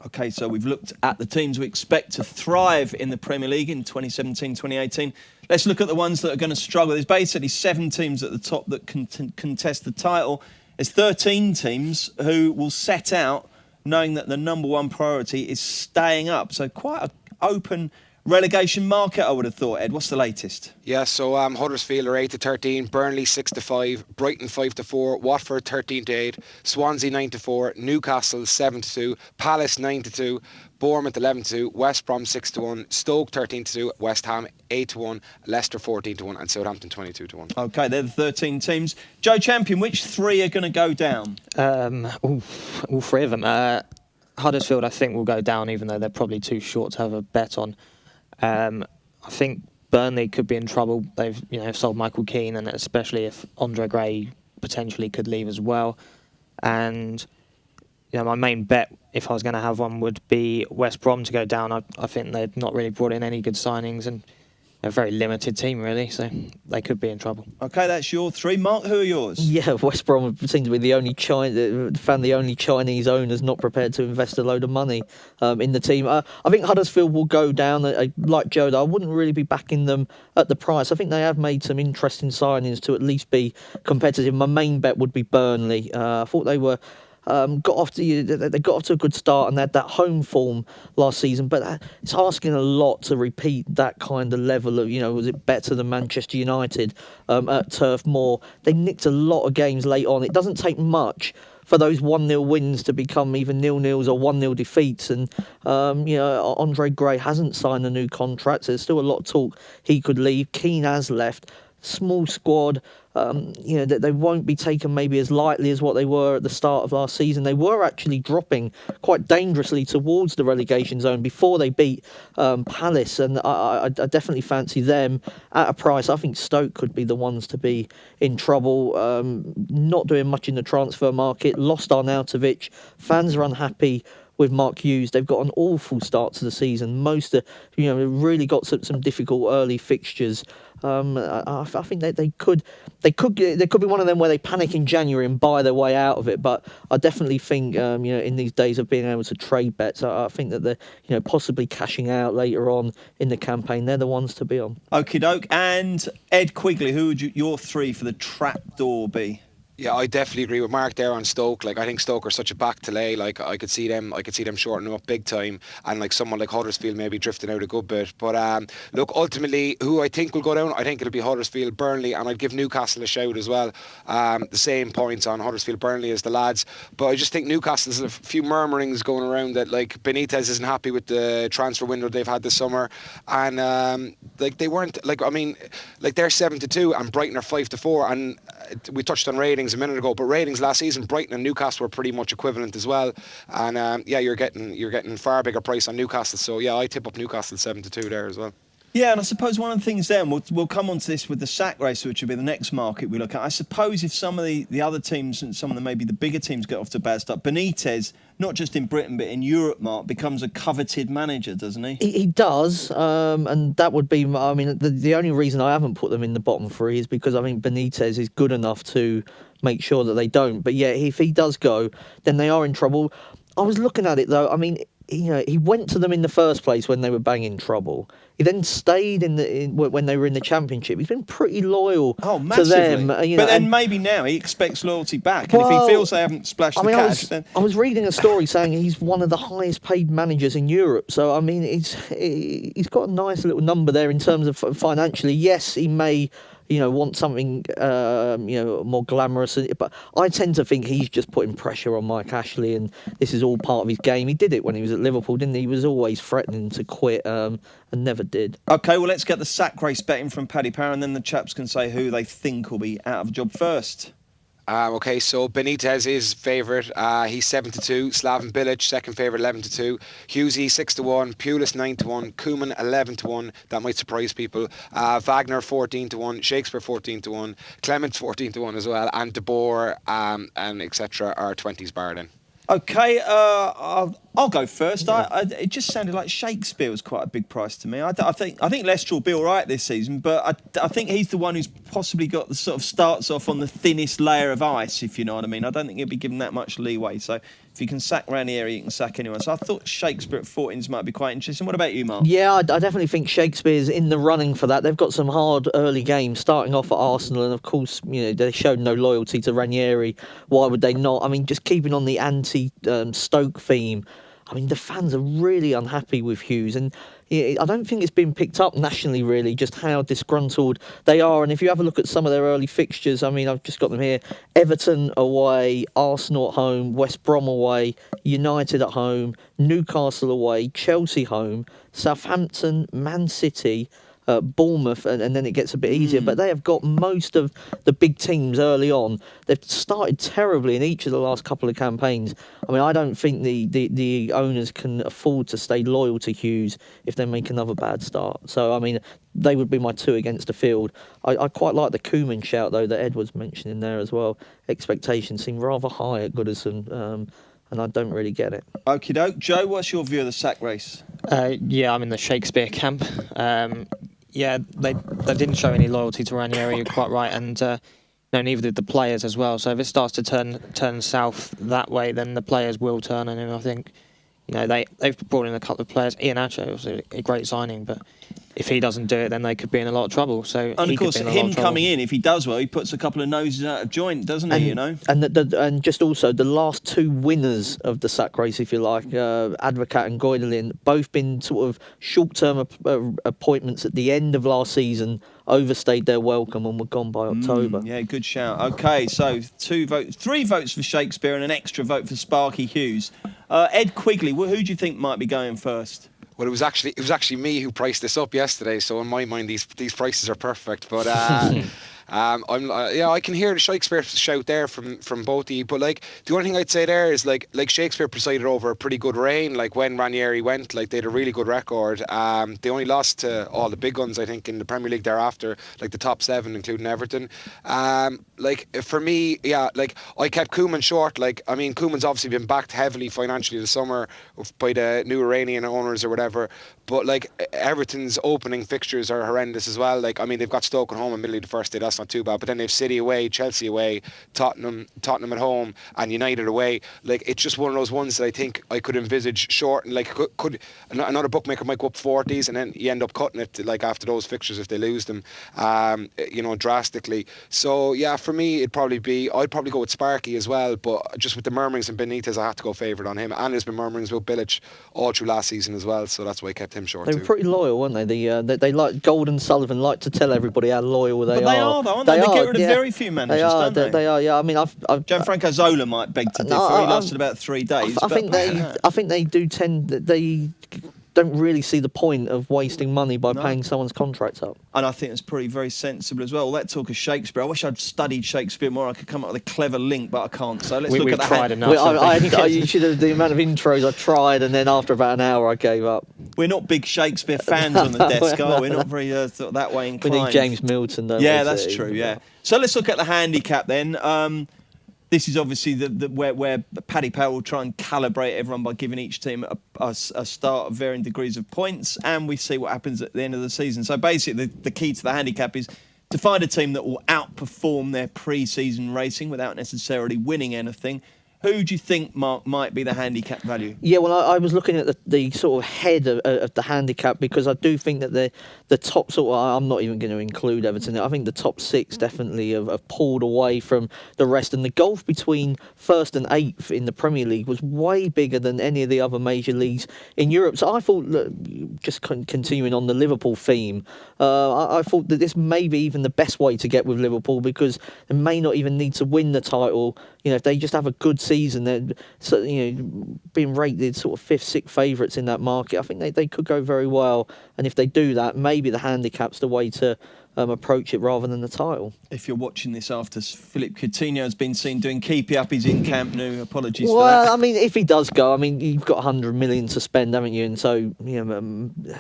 OK, so we've looked at the teams we expect to thrive in the Premier League in 2017-2018. Let's look at the ones that are going to struggle. There's basically 7 teams at the top that can contest the title. There's 13 teams who will set out knowing that the number one priority is staying up. So quite an open relegation market, I would have thought. Ed, what's the latest? Yeah, so Huddersfield are 8 to 13, Burnley 6 to 5, Brighton 5 to 4, Watford 13 to 8, Swansea 9 to 4, Newcastle 7 to 2, Palace 9 to 2, Bournemouth 11 to 2, West Brom 6 to 1, Stoke 13 to 2, West Ham 8 to 1, Leicester 14 to 1, and Southampton 22 to 1. OK, they're the 13 teams. Joe Champion, which 3 are going to go down? All 3 of them. Huddersfield, I think, will go down, even though they're probably too short to have a bet on. I think Burnley could be in trouble. They've sold Michael Keane, and especially if Andre Gray potentially could leave as well. And my main bet, if I was going to have one, would be West Brom to go down. I think they've not really brought in any good signings, and a very limited team, really, so they could be in trouble. OK, that's your 3. Mark, who are yours? Yeah, West Brom seem to be the only Chinese owners not prepared to invest a load of money in the team. I think Huddersfield will go down. Like Joe, I wouldn't really be backing them at the price. I think they have made some interesting signings to at least be competitive. My main bet would be Burnley. I thought they were... got off to a good start, and they had that home form last season, but it's asking a lot to repeat that kind of level of, was it better than Manchester United at Turf Moor? They nicked a lot of games late on. It doesn't take much for those 1-0 wins to become even 0-0s or 1-0 defeats, and Andre Gray hasn't signed a new contract, so there's still a lot of talk he could leave. Keane has left. Small squad, that they won't be taken maybe as lightly as what they were at the start of last season. They were actually dropping quite dangerously towards the relegation zone before they beat Palace, and I definitely fancy them at a price. I think Stoke could be the ones to be in trouble. Not doing much in the transfer market. Lost Arnautovic. Fans are unhappy with Mark Hughes. They've got an awful start to the season. Most really got some difficult early fixtures. I think they could be one of them where they panic in January and buy their way out of it. But I definitely think in these days of being able to trade bets, I think that they're possibly cashing out later on in the campaign. They're the ones to be on. Okie doke. And Ed Quigley, who would your 3 for the trapdoor be? Yeah, I definitely agree with Mark there on Stoke. I think Stoke are such a back to lay. I could see them shortening up big time, and someone like Huddersfield maybe drifting out a good bit. But look, ultimately, who I think will go down, I think it'll be Huddersfield, Burnley, and I'd give Newcastle a shout as well. The same points on Huddersfield, Burnley as the lads. But I just think Newcastle's a few murmurings going around that Benitez isn't happy with the transfer window they've had this summer, and they weren't they're 7 to 2 and Brighton are 5 to 4, and we touched on ratings a minute ago, but ratings last season, Brighton and Newcastle were pretty much equivalent as well. And you're getting far bigger price on Newcastle. So yeah, I tip up Newcastle 7 to 2 there as well. Yeah, and I suppose one of the things then, we'll come on to this with the sack race, which will be the next market we look at. I suppose if some of the other teams and some of maybe the bigger teams get off to a bad start, Benitez, not just in Britain but in Europe, Mark, becomes a coveted manager, doesn't he? He does, and that would be, the only reason I haven't put them in the bottom 3 is because I think Benitez is good enough to make sure that they don't. But yeah, if he does go, then they are in trouble. I was looking at it though, he went to them in the first place when they were banging trouble. He then stayed when they were in the Championship. He's been pretty loyal to them. But then maybe now he expects loyalty back. And if he feels they haven't splashed the cash, then... I was reading a story saying he's one of the highest paid managers in Europe. So, he's got a nice little number there in terms of financially. Yes, he may... want something, more glamorous. But I tend to think he's just putting pressure on Mike Ashley, and this is all part of his game. He did it when he was at Liverpool, didn't he? He was always threatening to quit, and never did. OK, well, let's get the sack race betting from Paddy Power, and then the chaps can say who they think will be out of a job first. Okay, so Benitez is favourite. He's 7 to 2. Slaven Bilic, second favourite, 11 to 2. Hughesy 6 to 1. Pulis 9 to 1. Koeman 11 to 1. That might surprise people. Wagner 14 to 1. Shakespeare 14 to 1. Clements 14 to 1 as well. And De Boer and etc. are 20s barred in. OK, I'll go first. It just sounded like Shakespeare was quite a big price to me. I think Leicester will be all right this season, but I think he's the one who's possibly got the sort of starts off on the thinnest layer of ice, if you know what I mean. I don't think he'll be given that much leeway. So If you can sack Ranieri, you can sack anyone. So I thought Shakespeare at 14s might be quite interesting. What about you, Mark? Yeah, I definitely think Shakespeare's in the running for that. They've got some hard early games, starting off at Arsenal, and of course, they showed no loyalty to Ranieri. Why would they not? I mean, just keeping on the anti-Stoke theme. I mean, the fans are really unhappy with Hughes, and I don't think it's been picked up nationally, really, just how disgruntled they are. And if you have a look at some of their early fixtures, I mean, I've just got them here. Everton away, Arsenal at home, West Brom away, United at home, Newcastle away, Chelsea home, Southampton, Man City, Bournemouth, and then it gets a bit easier. But they have got most of the big teams early on. They've started terribly in each of the last couple of campaigns. I mean, I don't think the owners can afford to stay loyal to Hughes if they make another bad start. So, I mean, they would be my two against the field. I quite like the Koeman shout, though, that Ed was mentioning there as well. Expectations seem rather high at Goodison, and I don't really get it. Okie doke. Joe, what's your view of the sack race? Yeah, I'm in the Shakespeare camp. Yeah, they didn't show any loyalty to Ranieri, you're quite right, and neither did the players as well. So if it starts to turn south that way, then the players will turn on him. I think, they've brought in a couple of players. Ian Acho was a great signing, but if he doesn't do it, then they could be in a lot of trouble. So and of course, him coming in, if he does well, he puts a couple of noses out of joint, doesn't he? And just also the last two winners of the sack race, if you like, Advocat and Goidelin, both been sort of short-term appointments at the end of last season, overstayed their welcome and were gone by October. Yeah, good shout. Okay, so 3 votes for Shakespeare and an extra vote for Sparky Hughes. Ed Quigley, who do you think might be going first? Well, it was actually me who priced this up yesterday. So in my mind, these prices are perfect. But I can hear the Shakespeare shout there from both of you. But the only thing I'd say there is like Shakespeare presided over a pretty good reign. Like when Ranieri went, they had a really good record. They only lost to all the big guns, I think, in the Premier League thereafter, like the top 7, including Everton. For me, I kept Koeman short. Koeman's obviously been backed heavily financially this summer by the new Iranian owners or whatever. But Everton's opening fixtures are horrendous as well. They've got Stoke at home in the middle of the first day. That's not too bad. But then they've City away, Chelsea away, Tottenham at home, and United away. It's just one of those ones that I think I could envisage short. And could another bookmaker might go up 40s, and then you end up cutting it after those fixtures if they lose them, drastically. So yeah, for me I'd probably go with Sparky as well. But just with the murmurings and Benitez, I have to go favourite on him. And there's been murmurings about Bilic all through last season as well. So that's why I kept him short. They were pretty loyal, weren't they? They like Golden Sullivan like to tell everybody how loyal they are. But they are, though, aren't they? They get rid of very few managers, don't they? They are, yeah. I mean, Gianfranco Zola might beg to differ. He lasted about 3 days. I think they do tend. They don't really see the point of wasting money by paying someone's contracts up. And I think it's pretty very sensible as well. Let's talk of Shakespeare. I wish I'd studied Shakespeare more. I could come up with a clever link, but I can't. So let's look at that. Tried enough. You should have the amount of intros I tried, and then after about an hour, I gave up. We're not big Shakespeare fans on the desk, are we? We're not very that way inclined. We need James Milton, don't we? Yeah, that's true. Yeah. So let's look at the handicap then. This is obviously where Paddy Power will try and calibrate everyone by giving each team a start of varying degrees of points, and we see what happens at the end of the season. So basically, the key to the handicap is to find a team that will outperform their pre-season racing without necessarily winning anything. Who do you think, Mark, might be the handicap value? Yeah, well, I was looking at the sort of head of the handicap, because I do think that the top sort of, I'm not even going to include Everton. I think the top 6 definitely have pulled away from the rest, and the gulf between 1st and 8th in the Premier League was way bigger than any of the other major leagues in Europe. So I thought, just continuing on the Liverpool theme, I thought that this may be even the best way to get with Liverpool, because they may not even need to win the title. If they just have a good season, then being rated sort of 5th, 6th favourites in that market, I think they could go very well. And if they do that, maybe the handicap's the way to approach it rather than the title. If you're watching this after Philippe Coutinho has been seen doing keepy uppies in Camp Nou, apologies for that. Well, I mean, if he does go, I mean, you've got 100 million to spend, haven't you? And so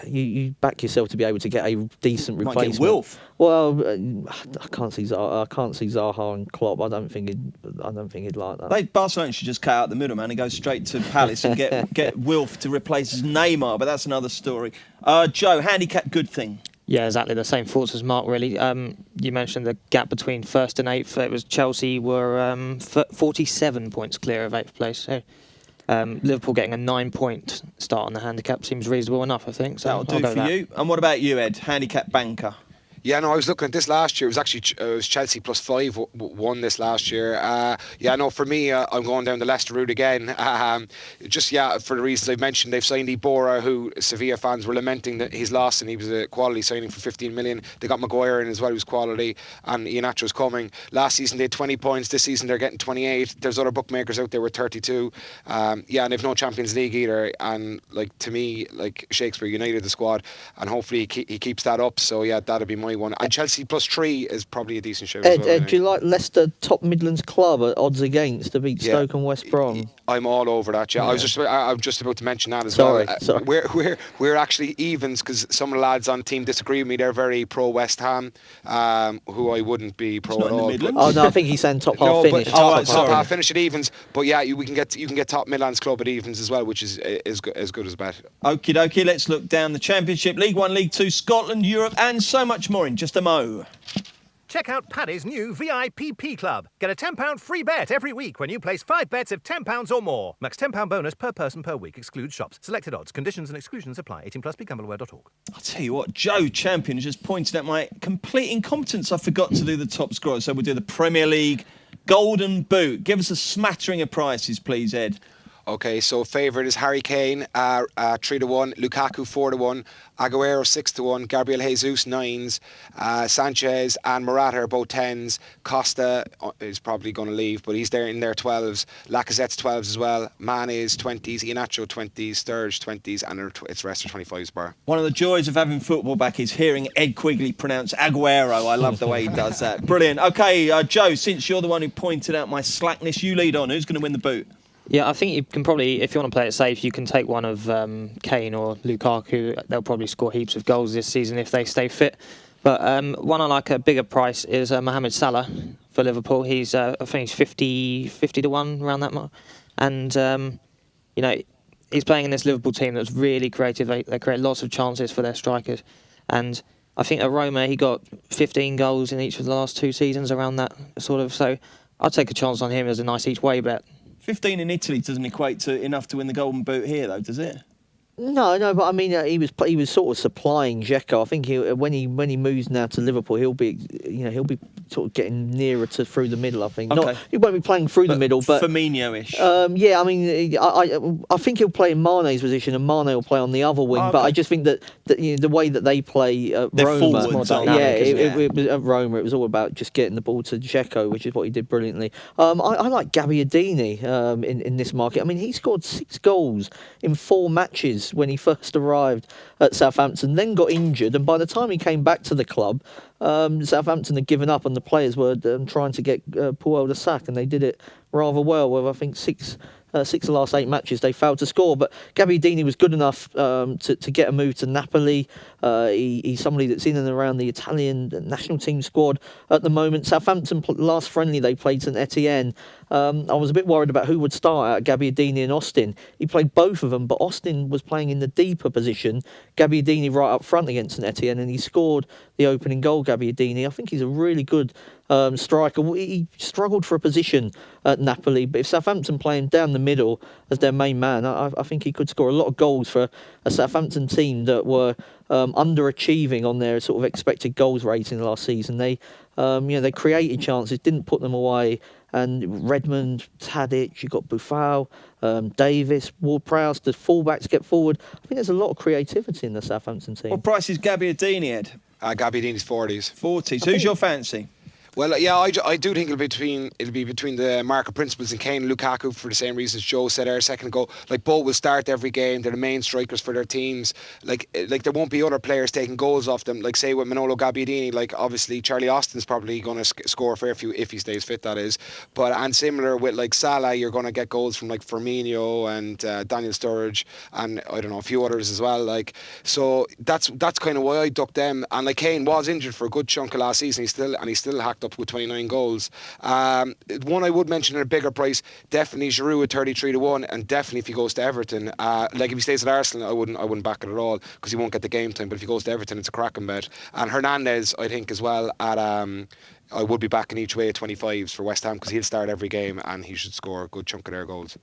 you back yourself to be able to get a decent replacement. Might get Wilf. Well, I can't see Zaha and Klopp. I don't think he'd like that. Barcelona should just cut out the middleman and go straight to Palace and get Wilf to replace his Neymar, but that's another story. Joe, handicap good thing. Yeah, exactly the same thoughts as Mark, really. You mentioned the gap between 1st and 8th. It was Chelsea were 47 points clear of 8th place. So Liverpool getting a 9-point start on the handicap seems reasonable enough, I think. So That'll do for you. And what about you, Ed? Handicap banker. Yeah, no, I was looking at this last year. It was actually Chelsea +5 won this last year. For me, I'm going down the Leicester route again. For the reasons I've mentioned, they've signed Iborra, who Sevilla fans were lamenting that he's lost, and he was a quality signing for 15 million. They got Maguire in as well, who's quality, and Iheanacho's coming. Last season they had 20 points. This season they're getting 28. There's other bookmakers out there with 32. And they've no Champions League either. And to me, Shakespeare United the squad, and hopefully he keeps that up. So yeah, that'll be my one. And Chelsea +3 is probably a decent show. Ed, do you like Leicester top Midlands club at odds against to beat Stoke and West Brom? I'm all over that. Yeah, I'm just about to mention that as well. Sorry. We're actually evens because some of the lads on the team disagree with me. They're very pro West Ham, who I wouldn't be pro at all. Oh no, I think he's saying top half finish. Top half finish at evens. But yeah, you can get top Midlands club at evens as well, which is as good as a bet. Okie dokie, let's look down the Championship, League 1, League 2, Scotland, Europe, and so much more in just a mo. Check out Paddy's new VIPP Club. Get a £10 free bet every week when you place 5 bets of £10 or more. Max £10 bonus per person per week. Excludes shops. Selected odds. Conditions and exclusions apply. 18+. BeGambleAware.org. I'll tell you what, Joe Champion has just pointed out my complete incompetence. I forgot to do the top scorer. So we'll do the Premier League Golden Boot. Give us a smattering of prices, please, Ed. Okay, so favourite is Harry Kane, 3-1, Lukaku 4-1, Aguero 6-1, Gabriel Jesus 9s, Sanchez and Morata are both 10s. Costa is probably going to leave, but he's there in their 12s. Lacazette's 12s as well. Mane is 20s, Iheanacho 20s, Sturridge 20s, and it's the rest of 25s bar. One of the joys of having football back is hearing Ed Quigley pronounce Aguero. I love the way he does that. Brilliant. Okay, Joe, since you're the one who pointed out my slackness, you lead on. Who's going to win the boot? Yeah, I think you can probably, if you want to play it safe, you can take one of Kane or Lukaku. They'll probably score heaps of goals this season if they stay fit. But one I like a bigger price is Mohamed Salah for Liverpool. He's I think he's 50 to 1 around that mark. And he's playing in this Liverpool team that's really creative. They create lots of chances for their strikers. And I think at Roma he got 15 goals in each of the last 2 seasons around that sort of. So I'd take a chance on him as a nice each way bet. 15 in Italy doesn't equate to enough to win the Golden Boot here, though, does it? No, but I mean, he was sort of supplying Dzeko. I think when he moves now to Liverpool, he'll be sort of getting nearer to through the middle. I think. Okay. He won't be playing through the middle, but Firmino-ish. Yeah, I mean, I think he'll play in Mane's position, and Mane will play on the other wing. Okay. But I just think that the way that they play at They're Roma, forwards, aren't they? it was at Roma. It was all about just getting the ball to Dzeko, which is what he did brilliantly. I like Gabbiadini in this market. I mean, he scored 6 goals in 4 matches when he first arrived at Southampton, then got injured, and by the time he came back to the club, Southampton had given up and the players were trying to get Puel the sack, and they did it rather well with, I think, 6 of the last 8 matches they failed to score. But Gabbiadini was good enough to get a move to Napoli. He's somebody that's in and around the Italian national team squad at the moment. Southampton last friendly they played St Etienne. I was a bit worried about who would start out, Gabbiadini and Austin. He played both of them, but Austin was playing in the deeper position. Gabbiadini right up front against St Etienne, and he scored the opening goal. Gabbiadini, I think he's a really good striker. He struggled for a position at Napoli, but if Southampton play him down the middle as their main man, I think he could score a lot of goals for a Southampton team that were underachieving on their sort of expected goals rating last season. They created chances, didn't put them away. And Redmond, Tadic, you've got Buffal, Davis, Ward-Prowse, the fullbacks get forward. I think there's a lot of creativity in the Southampton team. What price is Gabbiadini, Ed? Gabbiadini's 40s. 40s. Who's your fancy? Well, yeah, I do think it'll be between the market principles and Kane and Lukaku for the same reasons Joe said there a second ago. Like, both will start every game. They're the main strikers for their teams. Like there won't be other players taking goals off them. Like, say with Manolo Gabbiadini, like obviously Charlie Austin's probably going to score a fair few if he stays fit, that is. And similar with like Salah, you're going to get goals from like Firmino and Daniel Sturridge and I don't know, a few others as well. Like, so that's kind of why I ducked them. And like Kane was injured for a good chunk of last season. He still hacked up with 29 goals. One I would mention at a bigger price, definitely Giroud at 33 to 1, and definitely if he goes to Everton. Like if he stays at Arsenal, I wouldn't back it at all because he won't get the game time. But if he goes to Everton, it's a cracking bet. And Hernandez, I think as well at I would be backing each way at 25s for West Ham because he'll start every game and he should score a good chunk of their goals.